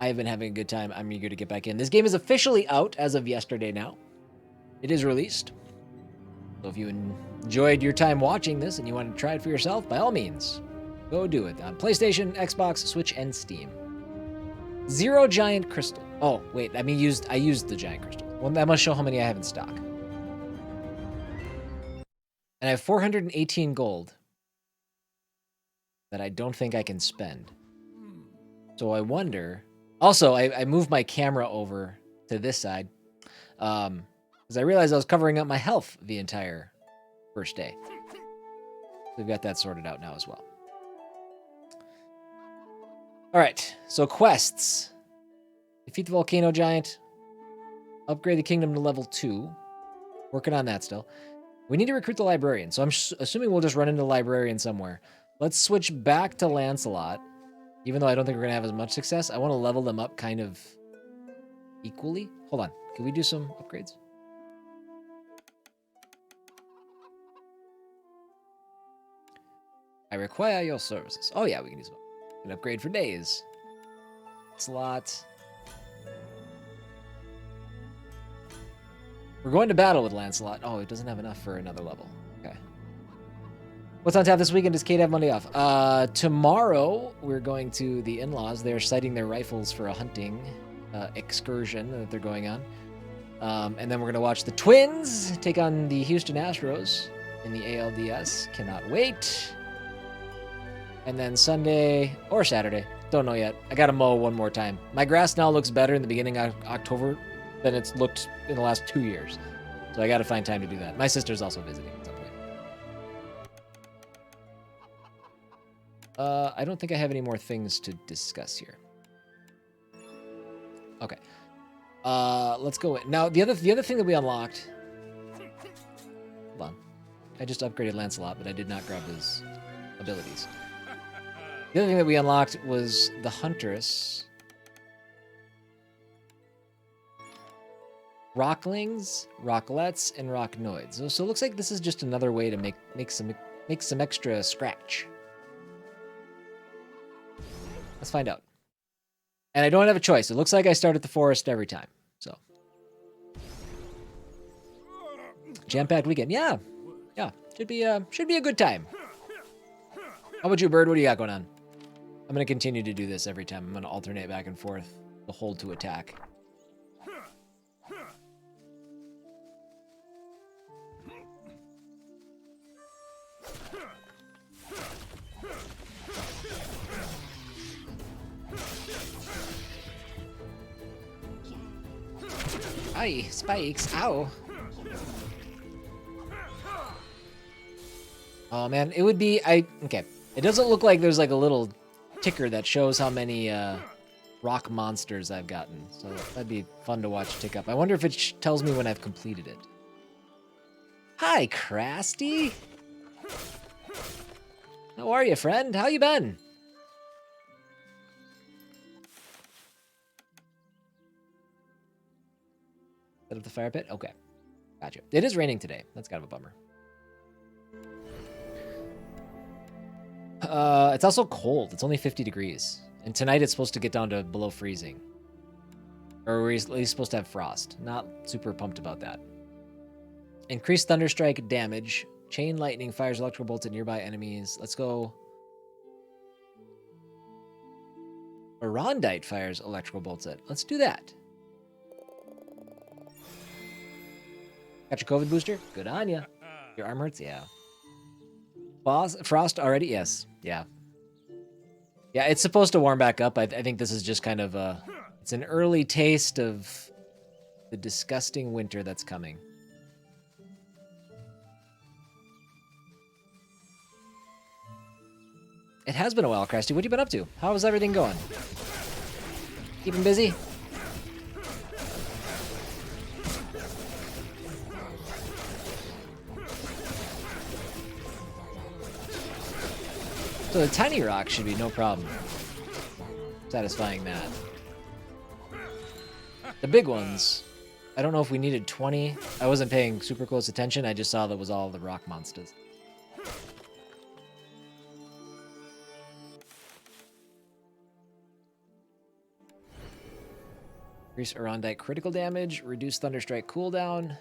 I've been having a good time. I'm eager to get back in. This game is officially out as of yesterday now. It is released. So if you enjoyed your time watching this and you want to try it for yourself, by all means, go do it on PlayStation, Xbox, Switch, and Steam. 0 giant crystal. Oh, wait, I used the giant crystal. Well, that must show how many I have in stock. And I have 418 gold that I don't think I can spend. So I wonder... Also, I moved my camera over to this side because I realized I was covering up my health the entire first day. We've got that sorted out now as well. All right, so quests. Defeat the volcano giant. Upgrade the kingdom to level 2. Working on that still. We need to recruit the librarian, so I'm assuming we'll just run into the librarian somewhere. Let's switch back to Lancelot. Even though I don't think we're going to have as much success, I want to level them up kind of equally. Hold on. Can we do some upgrades? I require your services. Oh, yeah, we can do some. We can upgrade for days. Lancelot. We're going to battle with Lancelot. Oh, it doesn't have enough for another level. Okay. What's on tap this weekend? Does Kate have Monday off? Tomorrow, we're going to the in-laws. They're sighting their rifles for a hunting excursion that they're going on. And then we're going to watch the Twins take on the Houston Astros in the ALDS. Cannot wait. And then Sunday or Saturday, don't know yet. I got to mow one more time. My grass now looks better in the beginning of October than it's looked in the last 2 years. So I got to find time to do that. My sister's also visiting at some point. I don't think I have any more things to discuss here. Okay. Let's go in. Now, the other thing that we unlocked... Hold on. I just upgraded Lancelot, but I did not grab his abilities. The other thing that we unlocked was the Huntress. Rocklings, Rocklets, and Rocknoids. So it looks like this is just another way to make some extra scratch. Let's find out. And I don't have a choice. It looks like I start at the forest every time. So jam-packed weekend. Yeah. Should be a good time. How about you, Bird? What do you got going on? I'm gonna continue to do this every time. I'm gonna alternate back and forth the hold to attack. Aye, spikes. Ow. Oh, man. It would be... Okay. It doesn't look like there's like a little ticker that shows how many rock monsters I've gotten. So that'd be fun to watch tick up. I wonder if it tells me when I've completed it. Hi, Krusty. How are you, friend? How you been? Set up the fire pit? Okay. Gotcha. It is raining today. That's kind of a bummer. It's also cold. It's only 50 degrees. And tonight it's supposed to get down to below freezing. Or we're at least supposed to have frost. Not super pumped about that. Increased thunderstrike damage. Chain lightning fires electrical bolts at nearby enemies. Let's go. Arondite fires electrical bolts at. Let's do that. Got your COVID booster? Good on ya. Your arm hurts? Yeah. Frost already? Yes. Yeah. Yeah, it's supposed to warm back up. I think this is just kind of it's an early taste of the disgusting winter that's coming. It has been a while, Krusty. What have you been up to? How is everything going? Keeping busy? So the tiny rock should be no problem satisfying that. The big ones, I don't know if we needed 20. I wasn't paying super close attention. I just saw that was all the rock monsters. Increase Arondite critical damage. Reduce Thunderstrike cooldown.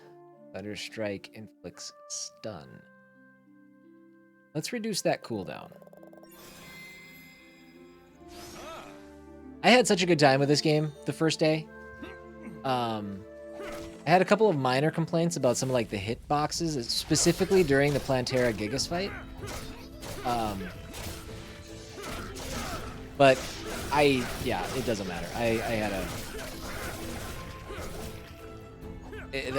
Thunderstrike inflicts stun. Let's reduce that cooldown. I had such a good time with this game the first day. I had a couple of minor complaints about some of like the hit boxes, specifically during the Plantera Gigas fight. But it doesn't matter. It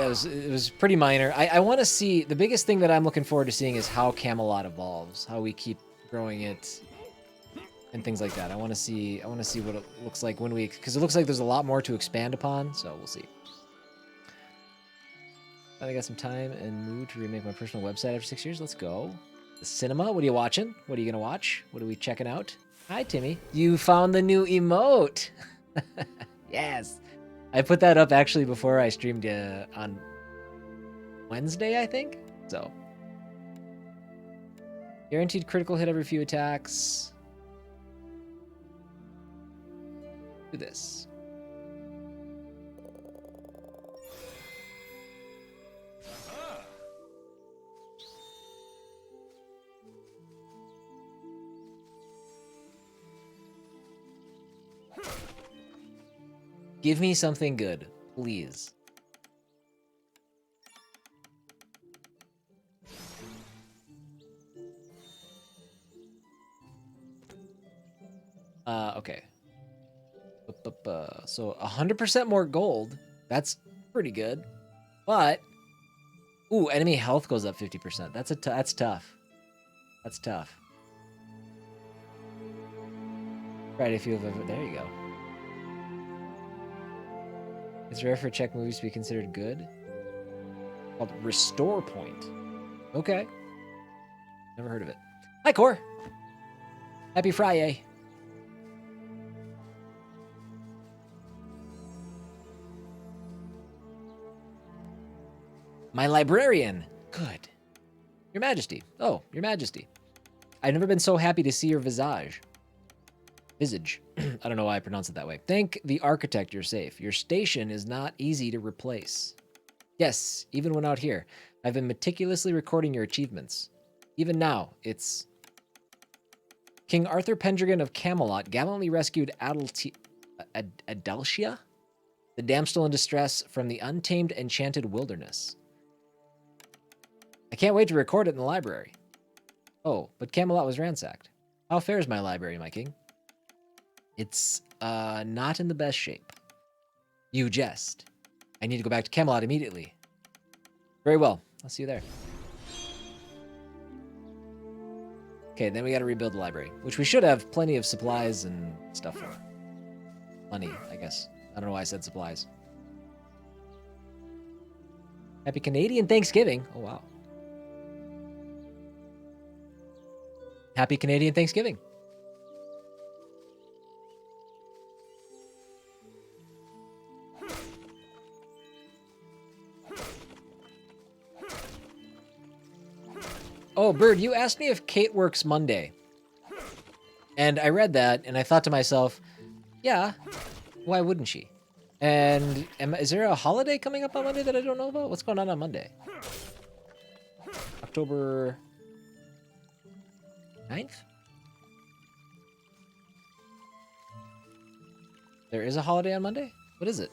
was pretty minor. I want to see, the biggest thing that I'm looking forward to seeing is how Camelot evolves, how we keep growing it, and things like that. I want to see what it looks like when we, because it looks like there's a lot more to expand upon. So we'll see. I got some time and mood to remake my personal website after 6 years. Let's go. The cinema. What are you watching? What are you gonna watch? What are we checking out? Hi, Timmy. You found the new emote. Yes. I put that up actually before I streamed on Wednesday, I think. So, guaranteed critical hit every few attacks. Do this. Give me something good, please. Okay. So 100% more gold. That's pretty good. But ooh, enemy health goes up 50%. That's tough. That's tough. Right, if you've ever, there you go. It's rare for Czech movies to be considered good. Called Restore Point. Okay. Never heard of it. Hi, Core. Happy Friday. My librarian. Good. Your Majesty. Oh, Your Majesty. I've never been so happy to see your visage. Visage. I don't know why I pronounce it that way. Thank the architect you're safe. Your station is not easy to replace. Yes, even when out here. I've been meticulously recording your achievements. Even now, it's... King Arthur Pendragon of Camelot gallantly rescued Adelcia, the damsel in distress, from the untamed enchanted wilderness. I can't wait to record it in the library. Oh, but Camelot was ransacked. How fares my library, my king? It's not in the best shape. You jest. I need to go back to Camelot immediately. Very well. I'll see you there. Okay, then we got to rebuild the library, which we should have plenty of supplies and stuff for. Plenty, I guess. I don't know why I said supplies. Happy Canadian Thanksgiving. Oh, wow. Happy Canadian Thanksgiving. Oh, Bird, you asked me if Kate works Monday. And I read that, and I thought to myself, yeah, why wouldn't she? And is there a holiday coming up on Monday that I don't know about? What's going on Monday? October 9th? There is a holiday on Monday? What is it?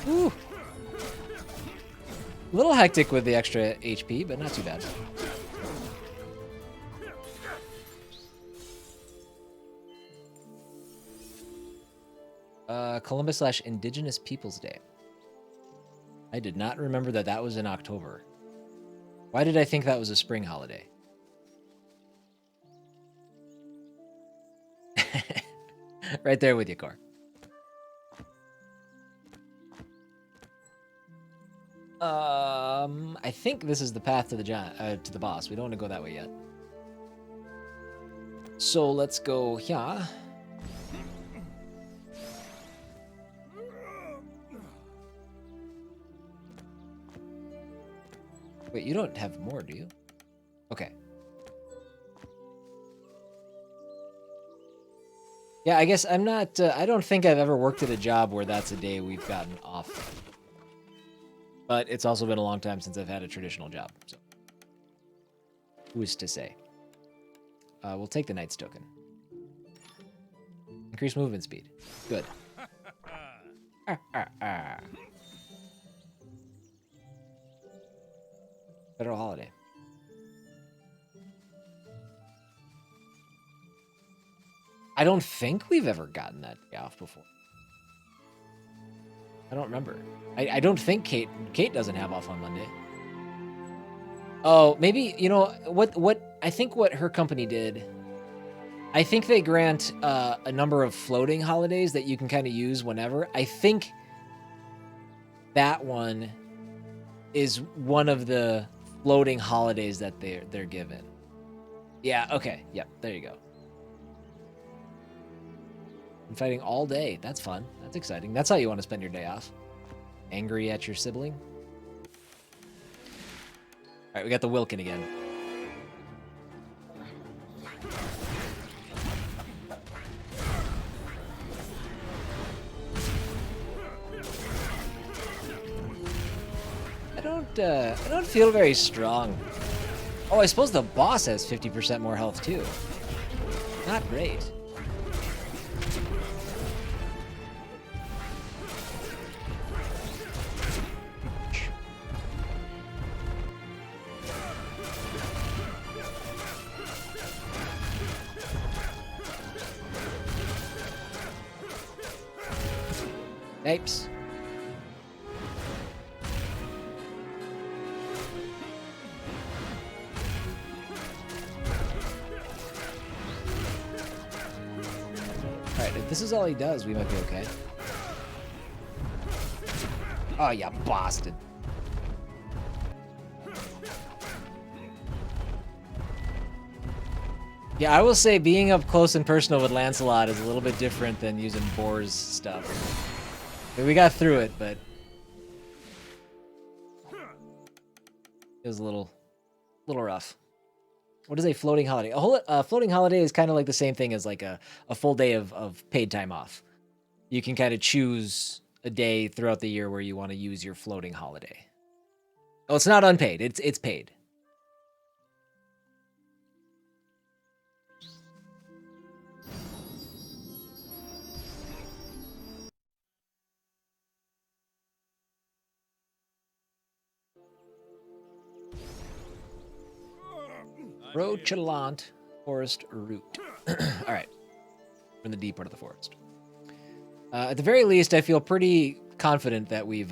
Woo. A little hectic with the extra HP, but not too bad. Columbus/Indigenous Peoples Day. I did not remember that that was in October. Why did I think that was a spring holiday? Right there with you, Core. I think this is the path to the boss. We don't want to go that way yet. So let's go here. Wait, you don't have more, do you? Okay. Yeah, I guess I'm not, I don't think I've ever worked at a job where that's a day we've gotten off. But it's also been a long time since I've had a traditional job, so. Who's to say? We'll take the Knight's token. Increase movement speed. Good. Federal holiday. I don't think we've ever gotten that day off before. I don't remember. I don't think Kate doesn't have off on Monday. Oh, maybe, you know, what I think what her company did, I think they grant a number of floating holidays that you can kind of use whenever. I think that one is one of the floating holidays that they're given. Yeah, okay. Yep, there you go. I'm fighting all day. That's fun. That's exciting. That's how you want to spend your day off. Angry at your sibling. All right, we got the Wilkin again. I don't feel very strong. Oh, I suppose the boss has 50% more health too. Not great. Apes. Alright, if this is all he does, we might be okay. Oh, you bastard. Yeah, I will say being up close and personal with Lancelot is a little bit different than using Boar's stuff. We got through it, but it was a little rough. What is a floating holiday? A floating holiday is kind of like the same thing as like a full day of paid time off. You can kind of choose a day throughout the year where you want to use your floating holiday. Oh, it's not unpaid. It's paid. Roguelite forest route. All right, we're in the deep part of the forest. At the very least, I feel pretty confident that we've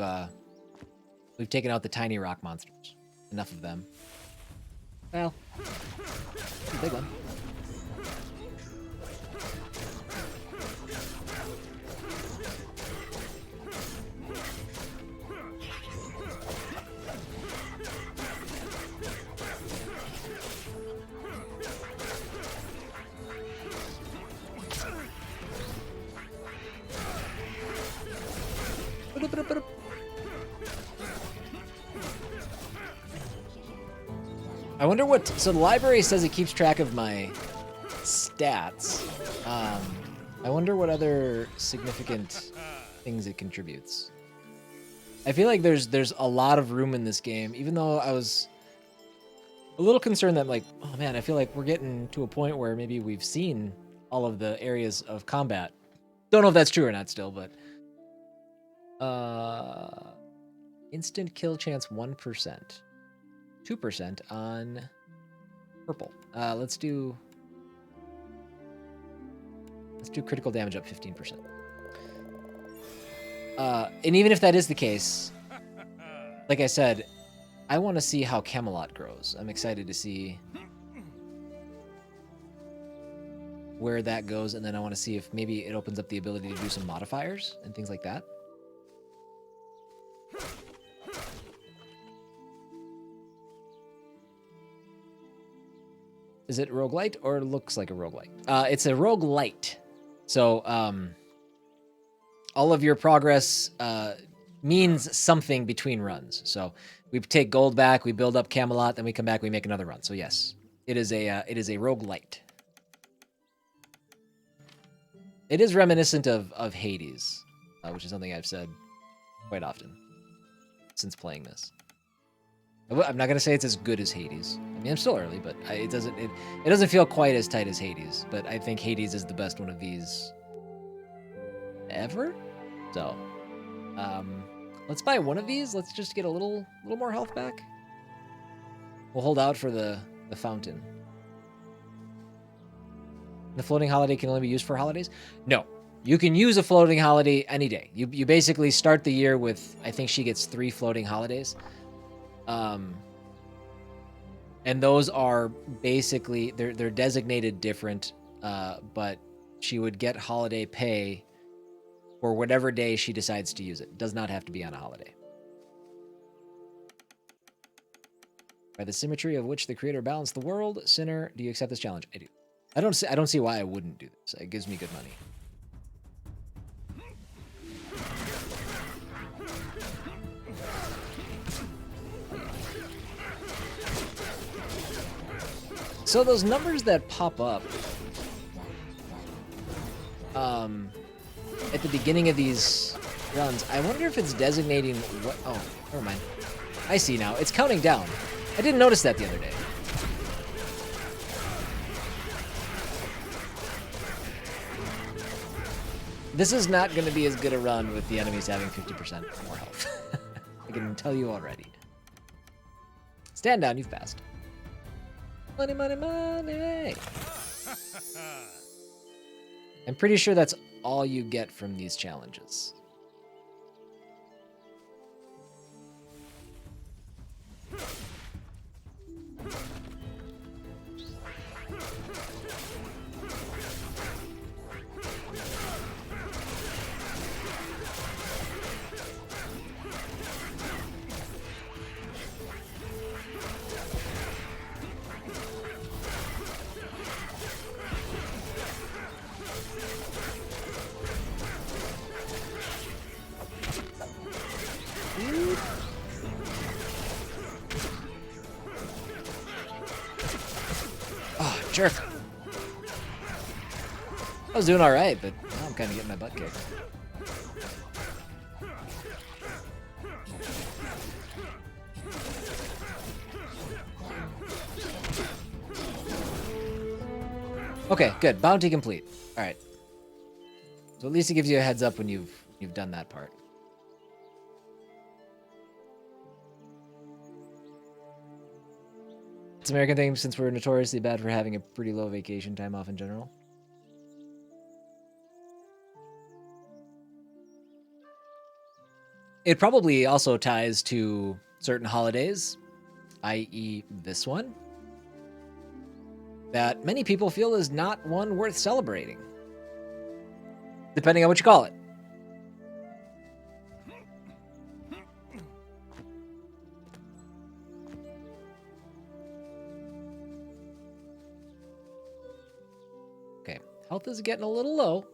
taken out the tiny rock monsters. Enough of them. Well, a big one. I wonder what... So the library says it keeps track of my stats. I wonder what other significant things it contributes. I feel like there's a lot of room in this game, even though I was a little concerned that, like, oh man, I feel like we're getting to a point where maybe we've seen all of the areas of combat. Don't know if that's true or not still, but... instant kill chance 1%. 2% on purple. Let's do critical damage up 15%. And even if that is the case, like I said, I want to see how Camelot grows. I'm excited to see where that goes, and then I want to see if maybe it opens up the ability to do some modifiers and things like that. Is it roguelite or looks like a roguelite? It's a roguelite. So all of your progress means something between runs. So We take gold back, we build up Camelot, then we come back, we make another run. So yes, it is a roguelite. It is reminiscent of Hades, which is something I've said quite often since playing this. I'm not gonna say it's as good as Hades. I mean, I'm still early, but it doesn't feel quite as tight as Hades. But I think Hades is the best one of these ever. So, let's buy one of these. Let's just get a little more health back. We'll hold out for the fountain. The floating holiday can only be used for holidays? No. You can use a floating holiday any day. You basically start the year with, I think she gets 3 floating holidays. And those are basically, they're designated different, but she would get holiday pay for whatever day she decides to use it. It does not have to be on a holiday. By the symmetry of which the creator balanced the world, Sinner, do you accept this challenge? I do. I don't see why I wouldn't do this. It gives me good money. So those numbers that pop up at the beginning of these runs, I wonder if it's designating what... Oh, never mind. I see now. It's counting down. I didn't notice that the other day. This is not going to be as good a run with the enemies having 50% more health. I can tell you already. Stand down, you've passed. Money, money, money! I'm pretty sure that's all you get from these challenges. Oh, jerk. I was doing all right, but now I'm kind of getting my butt kicked. Okay, good. Bounty complete. All right. So at least it gives you a heads up when you've done that part. It's an American thing since we're notoriously bad for having a pretty low vacation time off in general. It probably also ties to certain holidays, i.e. this one, that many people feel is not one worth celebrating, depending on what you call it. Okay, health is getting a little low.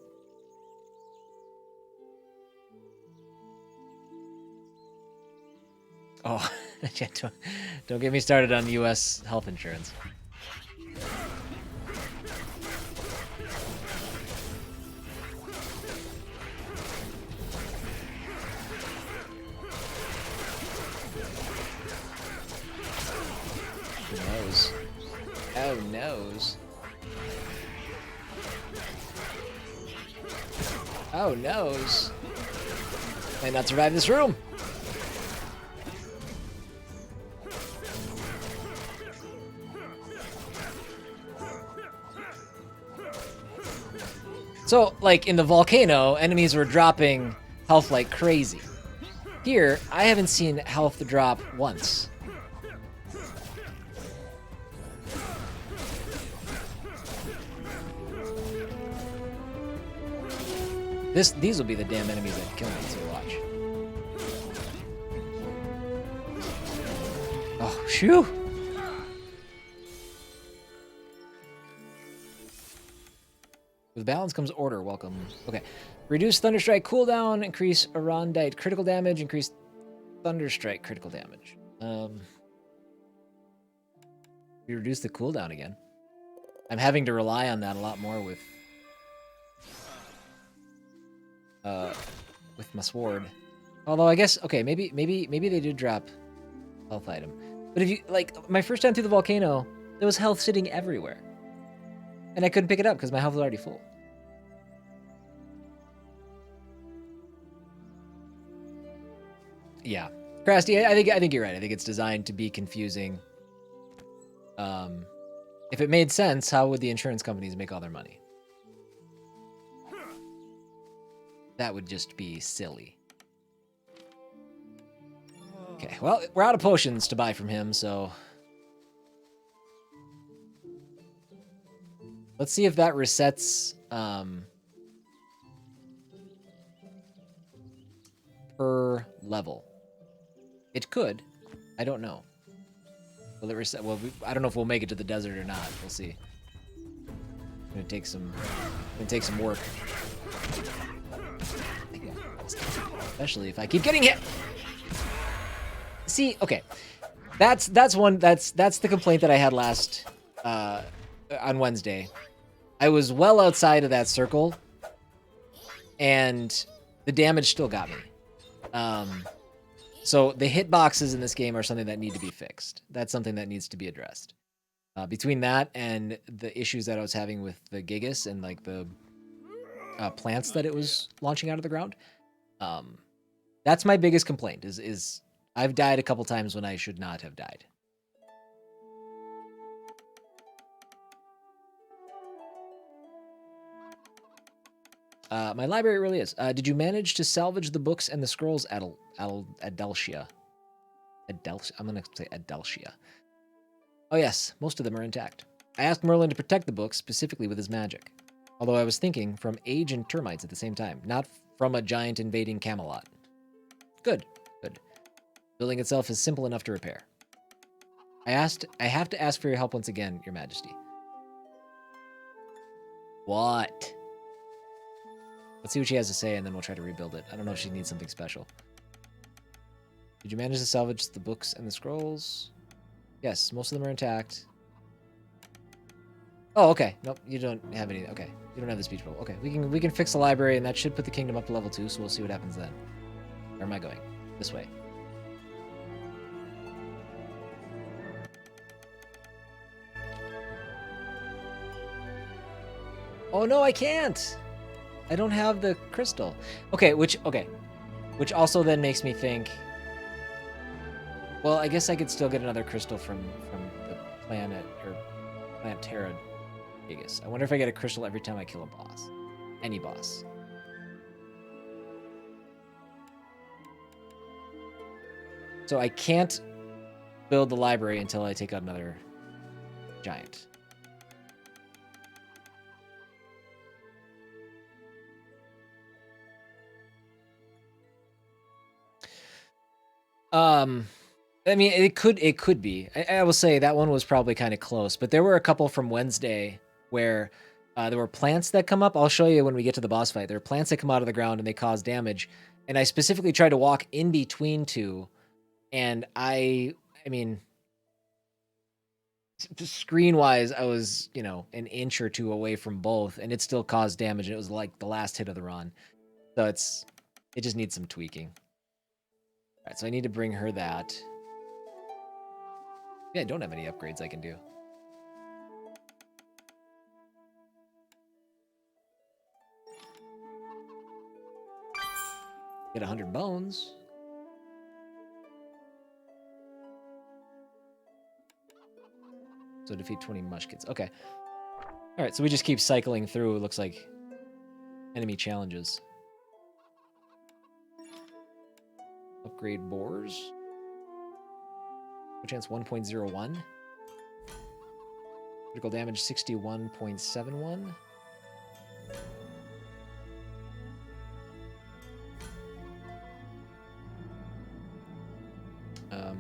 Oh, don't get me started on U.S. health insurance. Who knows? Oh, knows. Oh, knows. Might not survive this room. So, like, in the volcano, enemies were dropping health like crazy. Here, I haven't seen health drop once. These will be the damn enemies that kill me, so watch. Oh, shoo! With balance comes order. Welcome. Okay. Reduce Thunderstrike cooldown, increase Arondite critical damage, increase Thunderstrike critical damage. We reduced the cooldown again. I'm having to rely on that a lot more with my sword. Although I guess okay, maybe they did drop health item. But if you like my first time through the volcano, there was health sitting everywhere. And I couldn't pick it up because my health was already full. Yeah. Krusty, I think you're right. I think it's designed to be confusing. If it made sense, how would the insurance companies make all their money? That would just be silly. Okay, well, we're out of potions to buy from him, so... Let's see if that resets per level. It could. I don't know. Will it reset? Well, I don't know if we'll make it to the desert or not. We'll see. Gonna take some work. Especially if I keep getting hit. See, okay. That's the complaint that I had last on Wednesday. I was well outside of that circle, and the damage still got me. So the hitboxes in this game are something that need to be fixed. That's something that needs to be addressed. Between that and the issues that I was having with the Gigas and like the plants that it was launching out of the ground, that's my biggest complaint. Is I've died a couple times when I should not have died. My library really is. Did you manage to salvage the books and the scrolls at Adelcia? I'm going to say Adelcia. Oh yes, most of them are intact. I asked Merlin to protect the books, specifically with his magic. Although I was thinking from age and termites at the same time, not from a giant invading Camelot. Good, good. Building itself is simple enough to repair. I have to ask for your help once again, Your Majesty. What? Let's see what she has to say, and then we'll try to rebuild it. I don't know if she needs something special. Did you manage to salvage the books and the scrolls? Yes, most of them are intact. Oh, okay. Nope, you don't have any. Okay, you don't have the speech bubble. Okay, we can fix the library, and that should put the kingdom up to level 2. So we'll see what happens then. Where am I going? This way. Oh no, I can't. I don't have the crystal. Okay, which also then makes me think. Well, I guess I could still get another crystal from the planet or Planet Terra Gigas. I wonder if I get a crystal every time I kill a boss. Any boss. So I can't build the library until I take out another giant. I mean, it could be. I will say that one was probably kind of close, but there were a couple from Wednesday where there were plants that come up. I'll show you when we get to the boss fight. There are plants that come out of the ground and they cause damage. And I specifically tried to walk in between two, and I mean, screen-wise, I was, an inch or two away from both, and it still caused damage. And it was like the last hit of the run. So it just needs some tweaking. All right, so I need to bring her that. Yeah, I don't have any upgrades I can do. Get 100 bones. So defeat 20 mushkets. Okay. All right, so we just keep cycling through, it looks like, enemy challenges. Upgrade boars. Chance 1.01. Critical damage 61.71. I'm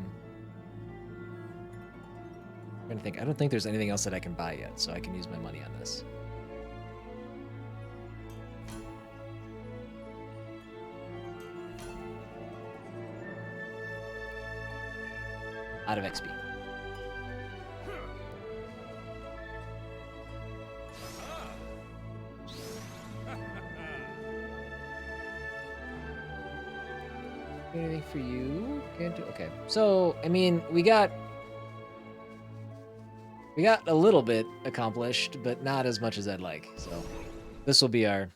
trying to think. I don't think there's anything else that I can buy yet, so I can use my money on this. out of XP. Anything for you? Can't do. Okay, so I mean, we got a little bit accomplished, but not as much as I'd like. So this will be our.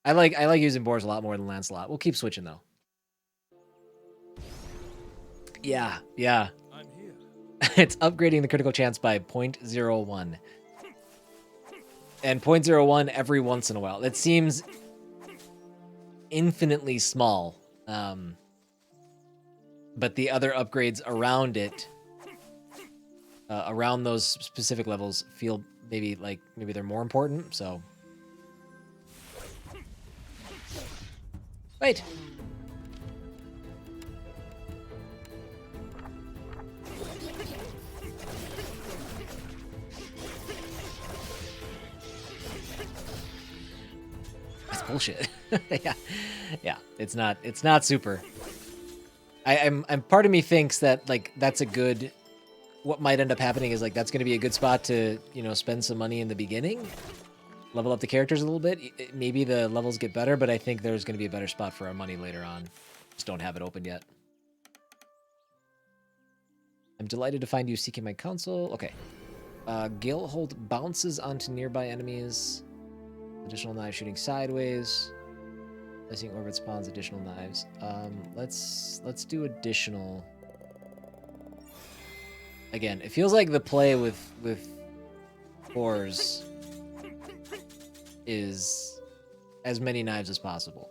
I like using Boars a lot more than Lancelot. We'll keep switching though. Yeah. I'm here. It's upgrading the critical chance by 0.01. And 0.01 every once in a while. That seems infinitely small. But the other upgrades around it, around those specific levels, feel maybe they're more important. So, wait. That's bullshit. yeah. It's not super. I'm part of me thinks that like that's a good. What might end up happening is like that's going to be a good spot to spend some money in the beginning, level up the characters a little bit. Maybe the levels get better, but I think there's going to be a better spot for our money later on. Just don't have it open yet. I'm delighted to find you seeking my counsel. Okay. Galehold bounces onto nearby enemies. Additional knives shooting sideways. Placing orbit spawns additional knives. Let's do additional. Again, it feels like the play with Boars is as many knives as possible.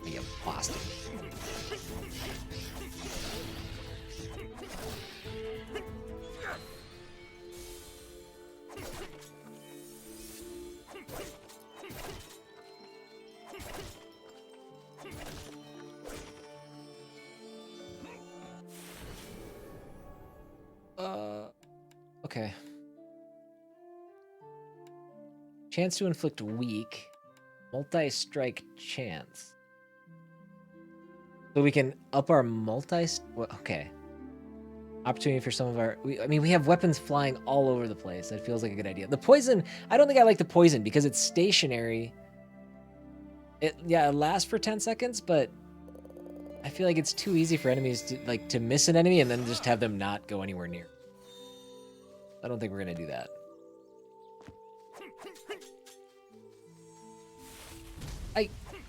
You bastard. Okay. Chance to inflict weak. Multi-strike chance. So we can up our okay. Opportunity for some of our... we have weapons flying all over the place. That feels like a good idea. The poison... I don't think I like the poison because it's stationary. It lasts for 10 seconds, but I feel like it's too easy for enemies to miss an enemy and then just have them not go anywhere near. I don't think we're going to do that.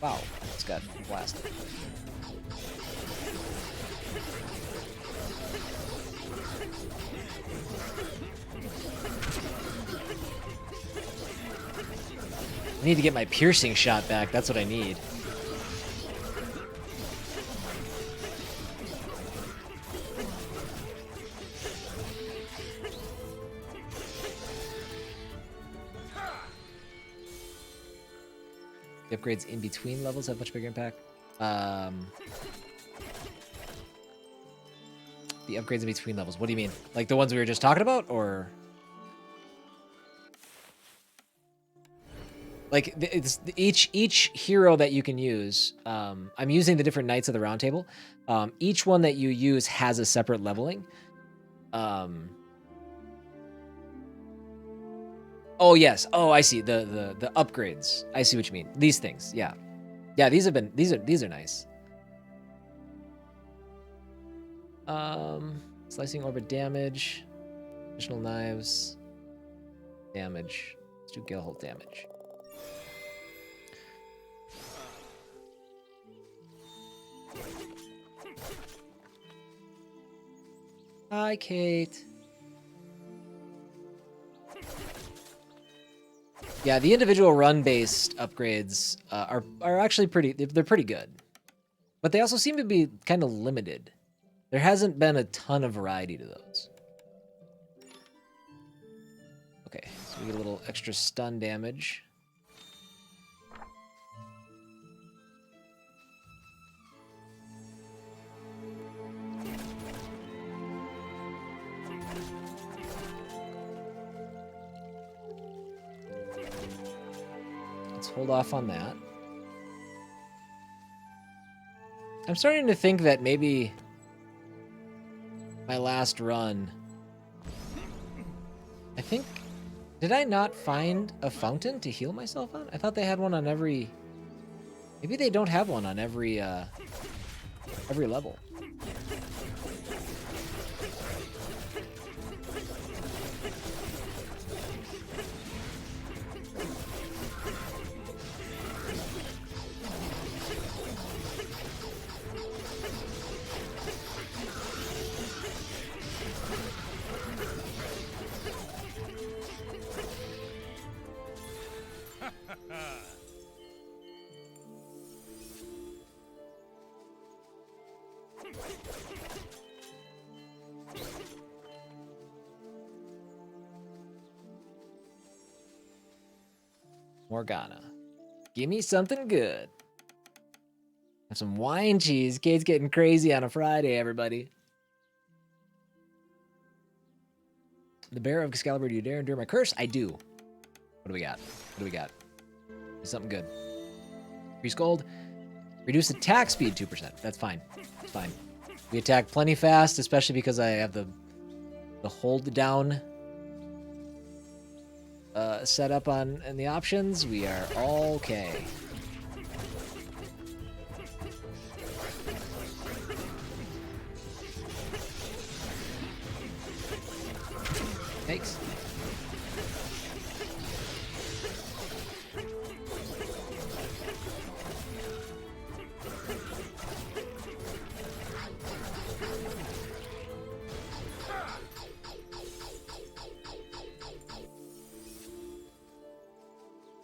Wow, it's got blasted. I need to get my piercing shot back. That's what I need. The upgrades in between levels have much bigger impact. The upgrades in between levels. What do you mean? Like the ones we were just talking about, or like it's each hero that you can use. I'm using the different Knights of the Round Table. Each one that you use has a separate leveling. Oh yes. Oh, I see. The upgrades. I see what you mean. These things. Yeah. These are nice. Slicing orbit damage. Additional knives. Damage. Let's do Galehold damage. Hi, Kate. Yeah, the individual run-based upgrades are actually they're pretty good. But they also seem to be kind of limited. There hasn't been a ton of variety to those. Okay, so we get a little extra stun damage. hold off on that. I'm starting to think that maybe my last run, I think, did I not find a fountain to heal myself on? I thought they had one on every, maybe they don't have one on every level. Morgana. Give me something good. Have some wine cheese. Kate's getting crazy on a Friday, everybody. The Bear of Excalibur, do you dare endure my curse? I do. What do we got? What do we got? Something good. Increase gold. Reduce attack speed 2%. That's fine. It's fine. We attack plenty fast, especially because I have the hold down set up on in the options. We are all okay. Thanks.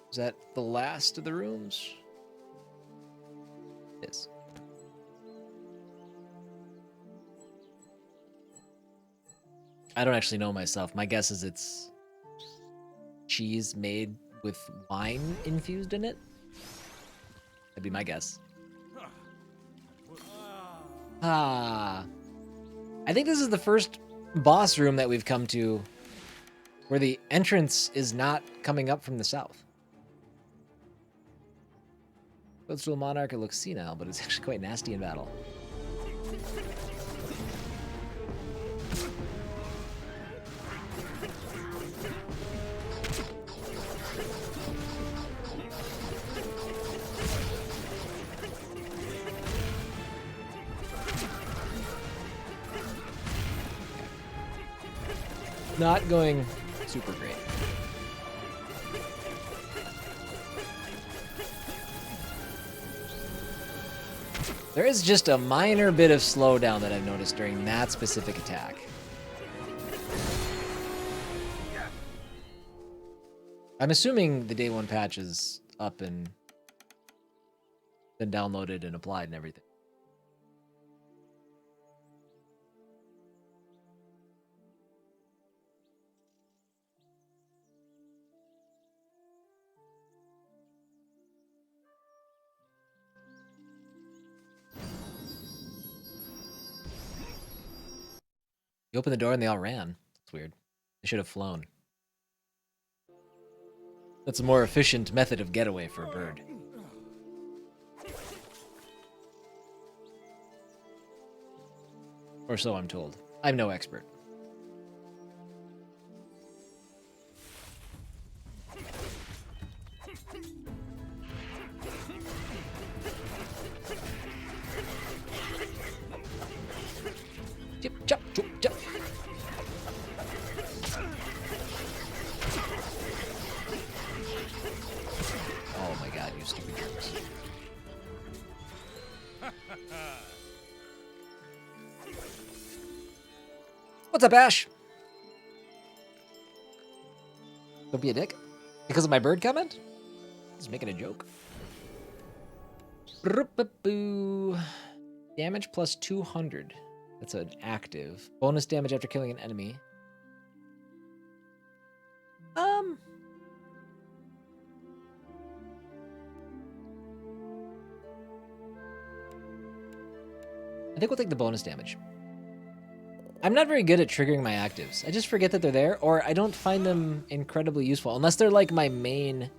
Is that the last of the rooms? It is. I don't actually know myself. My guess is it's cheese made with wine infused in it. That'd be my guess. I think this is the first boss room that we've come to where the entrance is not coming up from the south. Toadstool Monarch, it looks senile, but it's actually quite nasty in battle. Not going super great. There is just a minor bit of slowdown that I've noticed during that specific attack. I'm assuming the day one patch is up and been downloaded and applied and everything. You opened the door and they all ran. That's weird. They should have flown. That's a more efficient method of getaway for a bird. Or so I'm told. I'm no expert. Chip, chop, chop, chop. Oh my god, you stupid jerks. What's up, Ash? Don't be a dick. Because of my bird comment? He's making a joke. Damage plus 200. That's an active. Bonus damage after killing an enemy. I think we'll take the bonus damage. I'm not very good at triggering my actives. I just forget that they're there, or I don't find them incredibly useful, unless they're like my main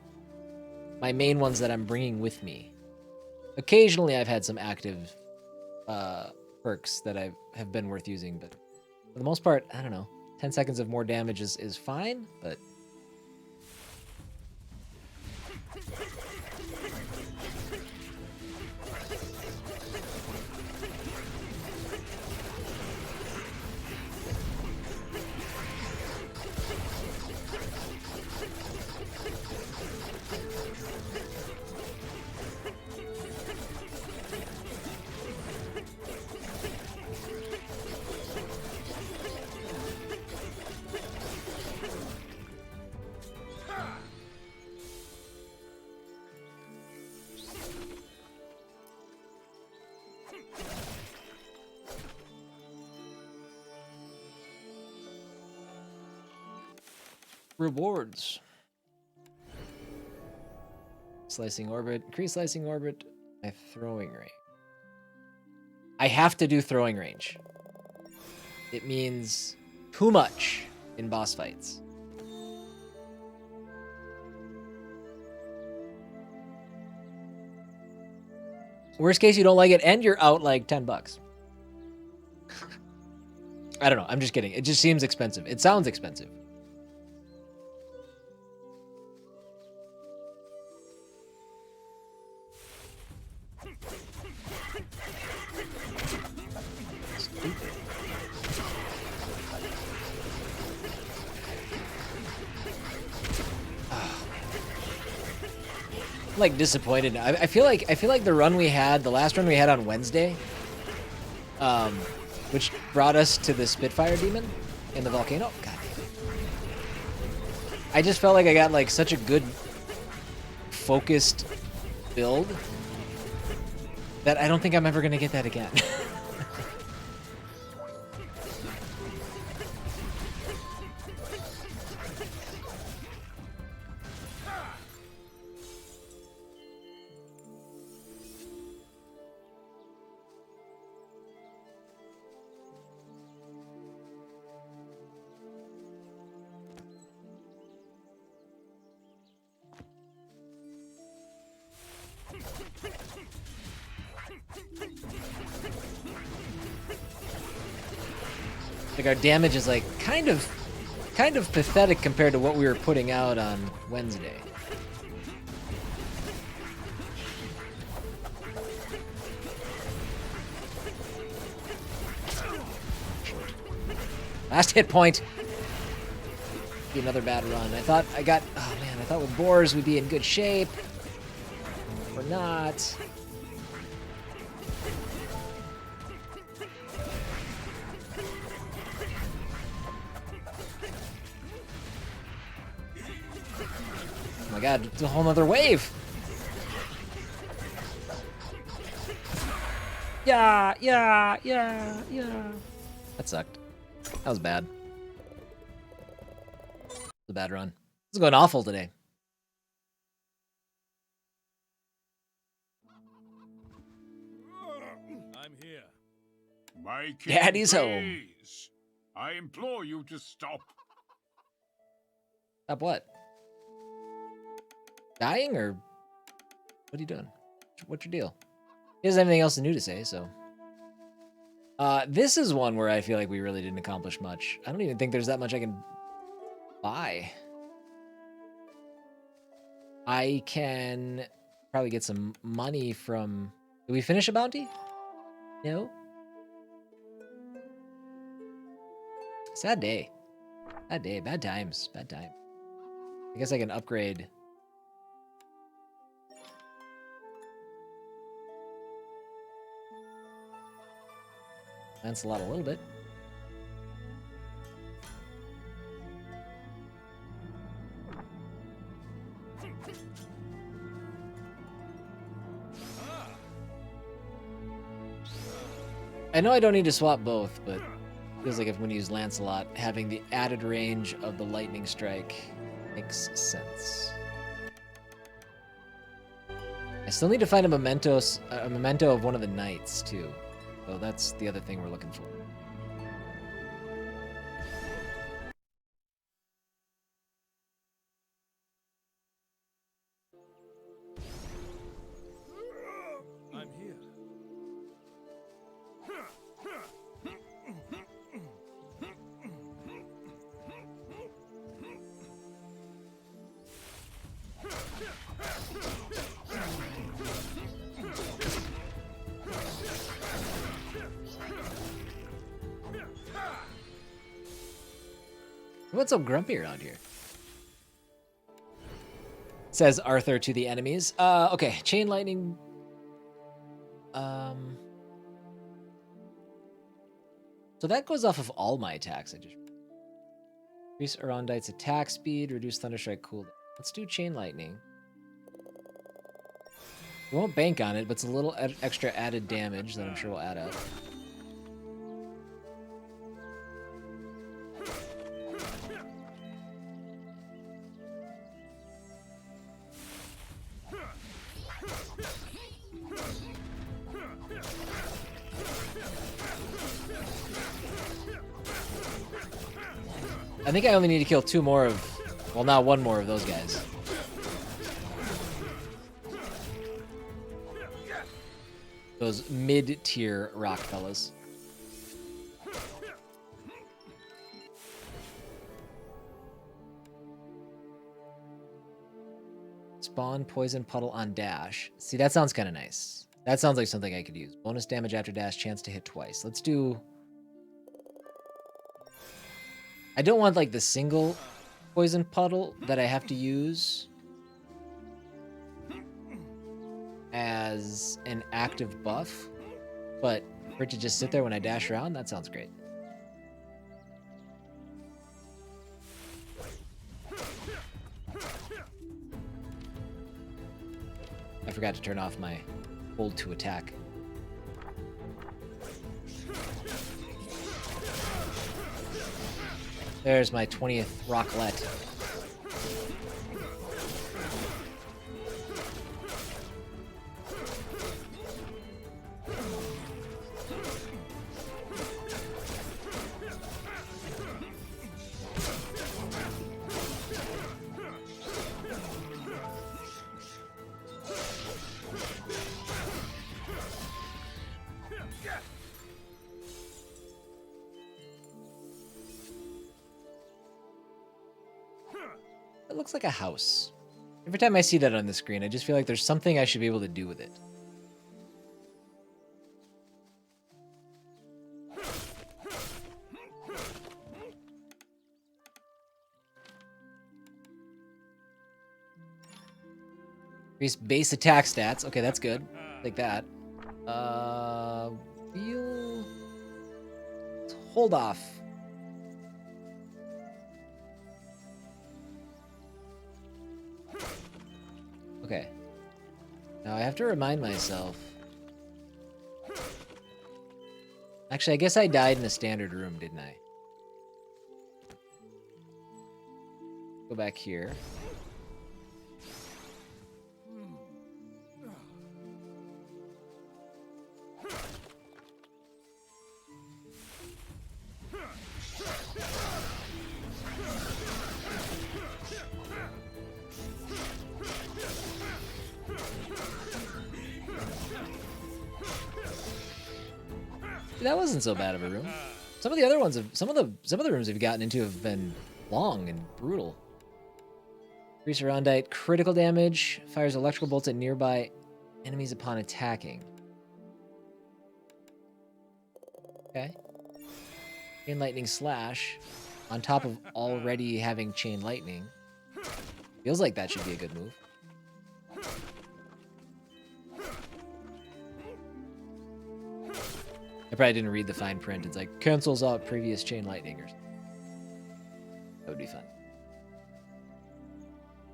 my main ones that I'm bringing with me. Occasionally, I've had some active perks that have been worth using, but for the most part, I don't know. 10 seconds of more damage is fine, but... Rewards. Slicing orbit. Increase slicing orbit by throwing range. I have to do throwing range. It means too much in boss fights. Worst case, you don't like it and you're out like $10. I don't know. I'm just kidding. It just seems expensive. It sounds expensive. I'm like disappointed. I feel like the run we had, the last run we had on Wednesday, which brought us to the Spitfire demon in the volcano. God. I just felt like I got like such a good focused build that I don't think I'm ever gonna get that again. Like our damage is like kind of pathetic compared to what we were putting out on Wednesday. Last hit point. Be another bad run. I thought with boars we'd be in good shape. We're not. Oh my god, it's a whole nother wave. Yeah. That sucked. That was bad. It was a bad run. This is going awful today. I'm here. My king, Daddy's home. please. I implore you to stop. Stop what? Dying or what are you doing? What's your deal? He doesn't have anything else new to say, so. This is one where I feel like we really didn't accomplish much. I don't even think there's that much I can buy. I can probably get some money from... Did we finish a bounty? No? Sad day. Bad day. Bad times. Bad time. I guess I can upgrade... Lancelot a little bit. I know I don't need to swap both, but it feels like if I'm going to use Lancelot, having the added range of the lightning strike makes sense. I still need to find a memento of one of the knights too. So that's the other thing we're looking for. What's so grumpy around here? Says Arthur to the enemies. Okay, chain lightning. So that goes off of all my attacks. I just increase Arondite's attack speed, reduce Thunderstrike cooldown. Let's do chain lightning. We won't bank on it, but it's a little extra added damage that I'm sure will add up. I think I only need to kill 2 more of, well, now 1 more of those guys. Those mid-tier rock fellas. Spawn poison puddle on dash. See, that sounds kind of nice. That sounds like something I could use. Bonus damage after dash, chance to hit twice. Let's do... I don't want like the single poison puddle that I have to use as an active buff, but for it to just sit there when I dash around, that sounds great. I forgot to turn off my hold to attack. There's my 20th Roguelite. It looks like a house. Every time I see that on the screen, I just feel like there's something I should be able to do with it. Increase base attack stats. Okay, that's good. Like that. We'll... Let's hold off. Okay. Now I have to remind myself. Actually, I guess I died in a standard room, didn't I? Go back here. That wasn't so bad of a room. Some of the other ones, some of the rooms we've gotten into have been long and brutal. Increase Arondite critical damage, fires electrical bolts at nearby enemies upon attacking. Okay. Chain lightning slash, on top of already having chain lightning. Feels like that should be a good move. I probably didn't read the fine print. It's like, cancels out previous chain lightning or something. That would be fun.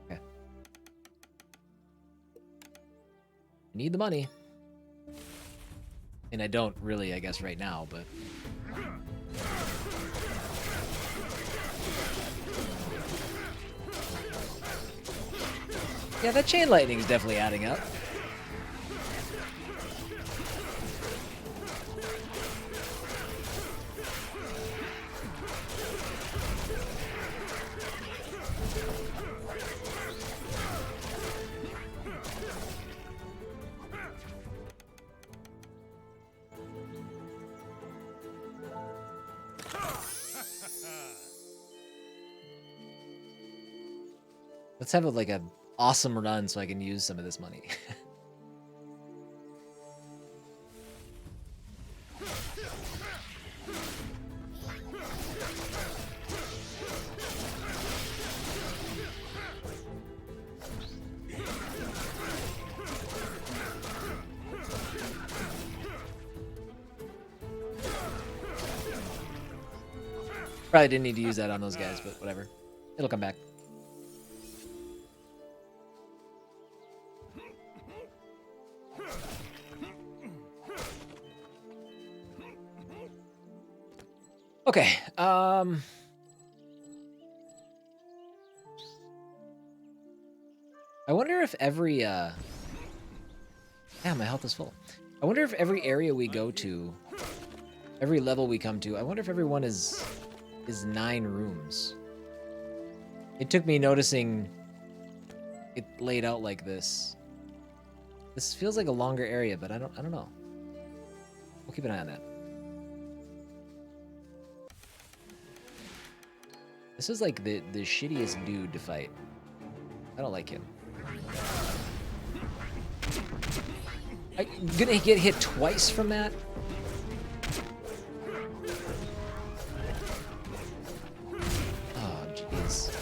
Okay. I need the money. And I don't really, I guess, right now, but... Yeah, that chain lightning is definitely adding up. Let's have like an awesome run so I can use some of this money. Probably didn't need to use that on those guys, but whatever. It'll come back. Okay, I wonder if every, yeah, my health is full. I wonder if every area we go to, every level we come to, I wonder if everyone is 9 rooms. It took me noticing it laid out like this. This feels like a longer area, but I don't know. We'll keep an eye on that. This is like the shittiest dude to fight. I don't like him. I'm gonna get hit twice from that? Oh, jeez.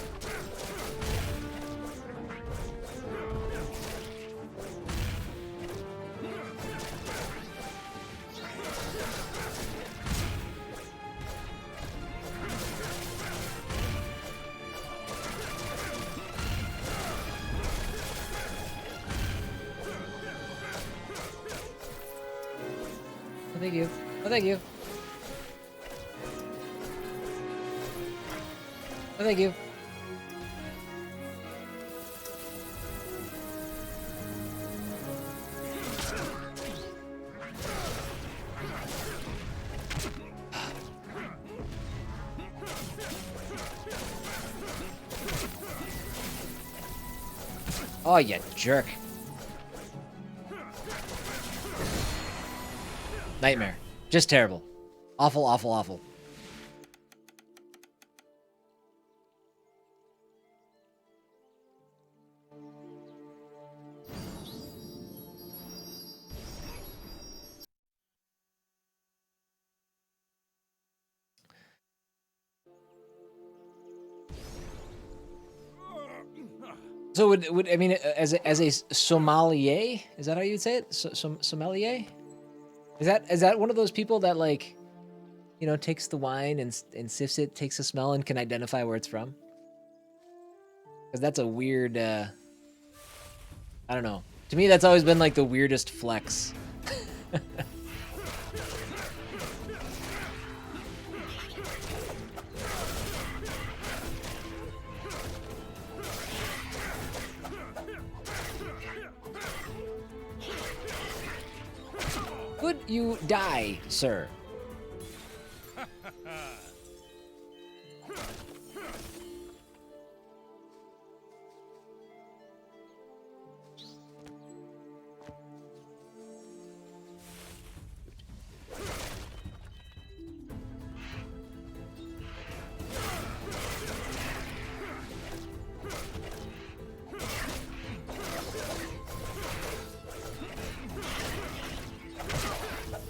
Oh, thank you. Oh, thank you. Oh, thank you. Oh, you jerk. Nightmare. Just terrible. Awful, awful, awful. So would I mean as a sommelier? Is that how you'd say it? Sommelier? Is that one of those people that, like, you know, takes the wine and sifts it, takes a smell, and can identify where it's from? Because that's a weird. I don't know. To me, that's always been like the weirdest flex. Could you die, sir?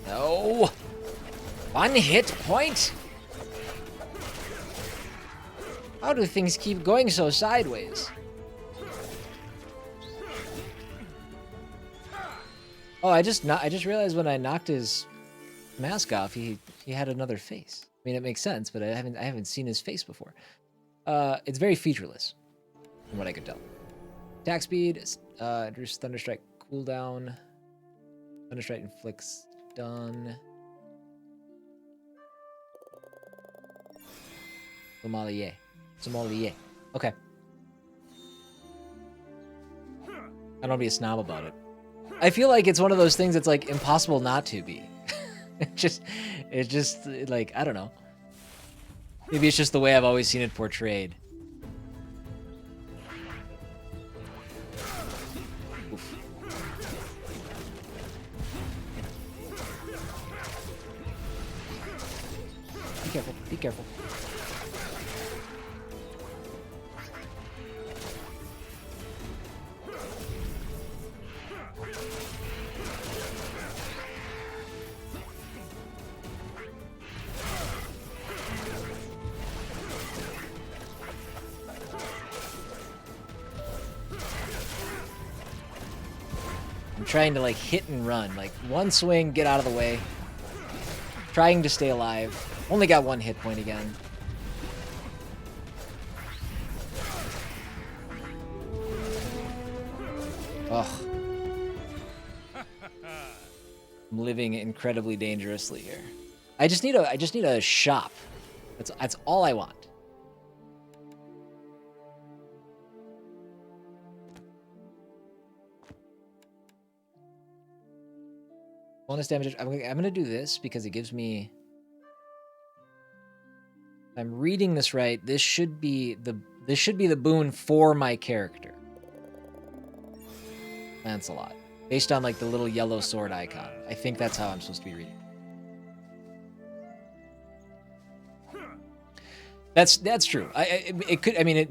No. 1 hit point? How do things keep going so sideways? Oh, I just realized when I knocked his mask off, he had another face. I mean, it makes sense, but I haven't seen his face before. It's very featureless, from what I could tell. Attack speed, reduce Thunderstrike cooldown. Thunderstrike inflicts stun. Sommelier. Okay. I don't be a snob about it. I feel like it's one of those things that's like impossible not to be. It's just like, I don't know. Maybe it's just the way I've always seen it portrayed. Oof. Be careful, be careful. Trying to like hit and run, like one swing, get out of the way. Trying to stay alive. Only got 1 hit point again. Ugh. I'm living incredibly dangerously here. I just need a shop. That's all I want. Bonus damage. I'm gonna do this because it gives me. If I'm reading this right, this should be the boon for my character. Lancelot. Based on like the little yellow sword icon. I think that's how I'm supposed to be reading. That's true. It could. I mean,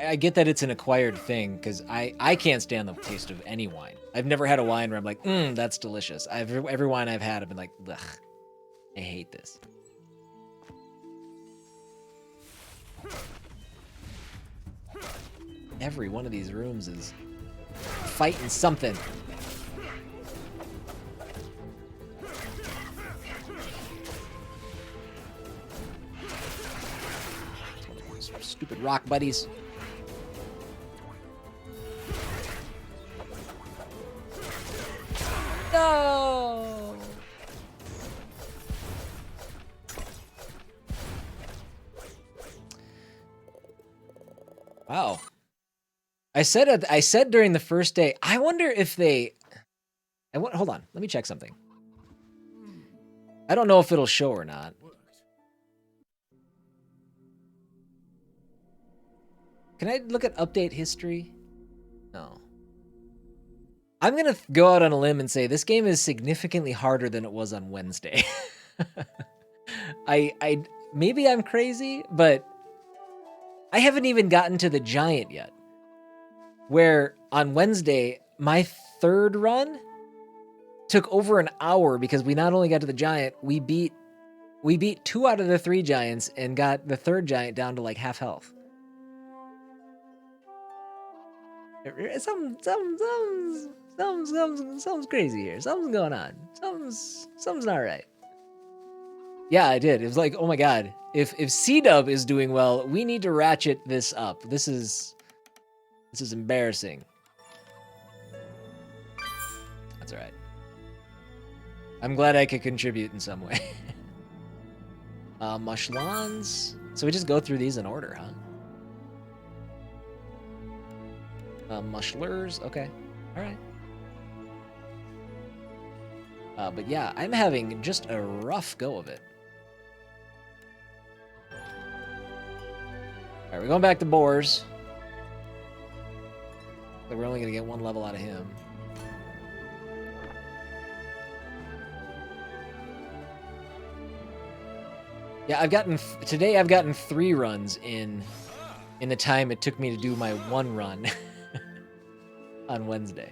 I get that it's an acquired thing because I can't stand the taste of any wine. I've never had a wine where I'm like, that's delicious. Every wine I've had, I've been like, ugh, I hate this. Every one of these rooms is fighting something. Stupid rock buddies. No! Wow. I said during the first day, I wonder if they... hold on, let me check something. I don't know if it'll show or not. Can I look at update history? No. I'm gonna go out on a limb and say this game is significantly harder than it was on Wednesday. Maybe I'm crazy, but I haven't even gotten to the giant yet. Where on Wednesday, my third run took over an hour because we not only got to the giant, we beat 2 out of the 3 giants and got the third giant down to like half health. Something's crazy here. Something's going on. Something's not right. Yeah, I did. It was like, oh my god. If C-Dub is doing well, we need to ratchet this up. This is embarrassing. That's all right. I'm glad I could contribute in some way. Mushlans. So we just go through these in order, huh? Mushlers, okay. All right. But yeah, I'm having just a rough go of it. All right, we're going back to Boars. But we're only going to get 1 level out of him. Yeah, today I've gotten 3 runs in the time it took me to do my 1 run on Wednesday.